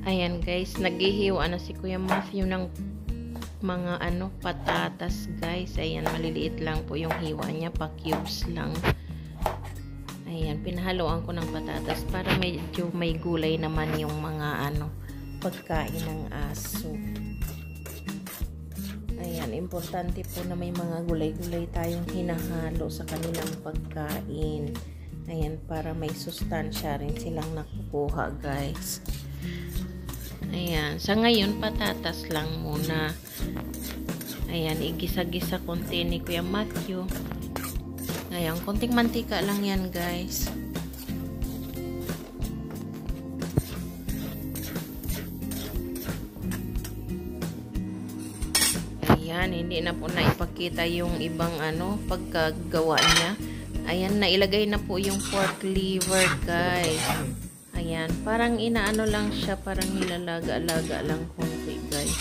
Ayan guys, naghihiwa na si Kuya Matthew ng mga patatas guys. Ayan, maliliit lang po yung hiwa niya, pa cubes lang. Ayan, pinahaluan ko ng patatas para medyo may gulay naman yung mga pagkain ng aso. Ayan, importante po na may mga gulay-gulay tayong hinahalo sa kanilang pagkain. Ayan, para may sustansya rin silang nakukuha guys. Ayan, sa ngayon patatas lang muna. Ayan, igisa-gisa konti ni Kuya Matthew. Ayan, konting mantika lang yan guys. Ayan, hindi na po naipakita yung ibang pagkagawa niya. Ayan, nailagay na po yung pork liver guys. Ayan, parang inaano lang siya, parang nilalaga-laga lang konti guys.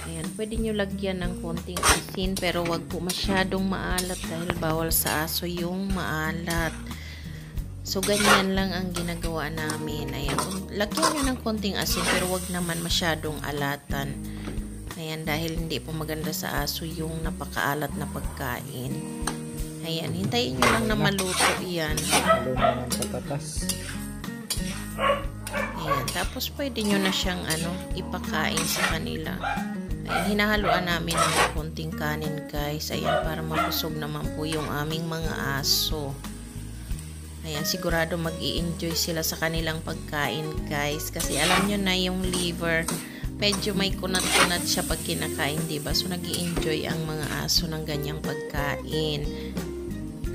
Ayan, pwede nyo lagyan ng konting asin pero wag po masyadong maalat dahil bawal sa aso yung maalat. So, ganyan lang ang ginagawa namin. Ayan, lagyan nyo ng konting asin pero wag naman masyadong alatan. Ayan, dahil hindi po maganda sa aso yung napakaalat na pagkain. Ayan, hintayin nyo lang na maluto yan. Ayan, tapos pwede nyo na siyang ipakain sa kanila. Ayan, hinahaluan namin ng konting kanin guys. Ayan, para mabusog naman po yung aming mga aso. Ayan, sigurado mag-i-enjoy sila sa kanilang pagkain guys. Kasi alam nyo na yung liver, medyo may kunat-kunat siya pag kinakain, diba? So, nag-i-enjoy ang mga aso ng ganyang pagkain.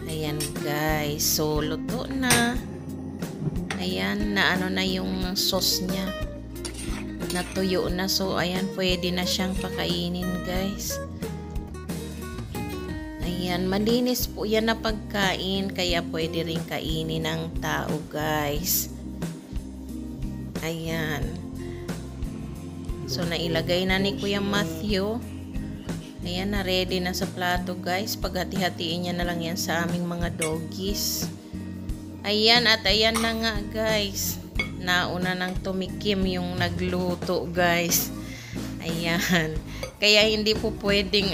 Ayan guys, so luto na. Ayan, na yung sauce niya. Natuyo na. So, ayan, pwede na siyang pakainin, guys. Ayan, malinis po yan na pagkain. Kaya pwede rin kainin ng tao, guys. Ayan. So, nailagay na ni Kuya Matthew. Ayan, na ready na sa plato, guys. Paghati-hatiin niya na lang yan sa aming mga doggies. Ayan, at ayan na nga guys. Nauna nang tumikim yung nagluto guys. Ayan. Kaya hindi po pwedeng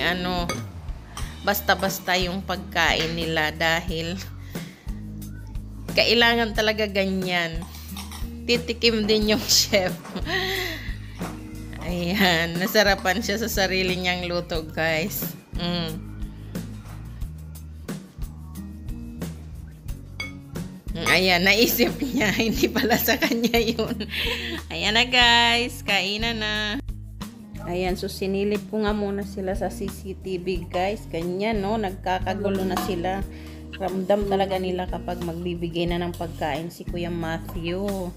basta-basta yung pagkain nila dahil kailangan talaga ganyan. Titikim din yung chef. Ayan, nasarapan siya sa sarili niyang luto guys. Ayan, naisip niya. Hindi pala sa kanya yun. Ayan na guys. Kainan na. Ayan, so sinilip ko nga muna sila sa CCTV guys. Ganyan no, nagkakagulo na sila. Ramdam talaga nila kapag magbibigay na ng pagkain si Kuya Matthew.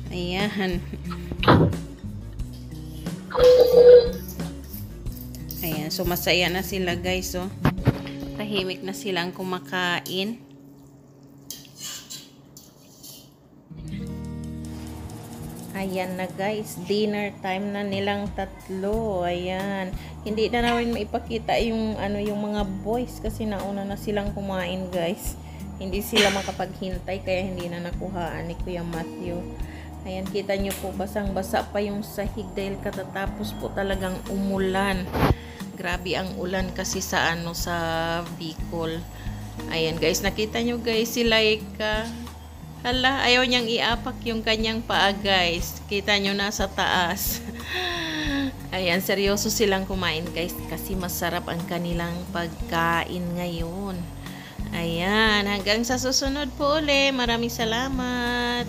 Ayan. Ayan, so masaya na sila guys oh. Tahimik na silang kumakain. Ayan na guys, dinner time na nilang tatlo. Ayan. Hindi na namin maipakita yung yung mga boys kasi nauna na silang kumain guys. Hindi sila makapaghintay kaya hindi na nakuhaan ni Kuya Matthew. Ayan, kita nyo po basang-basa pa yung sahig dahil katatapos po talagang umulan. Grabe ang ulan kasi sa sa Bicol. Ayan guys, nakita nyo guys si Laika. Hala, ayaw niyang iapak yung kanyang paa guys. Kita nyo na sa taas. Ayan, seryoso silang kumain guys. Kasi masarap ang kanilang pagkain ngayon. Ayan, hanggang sa susunod po ulit. Maraming salamat.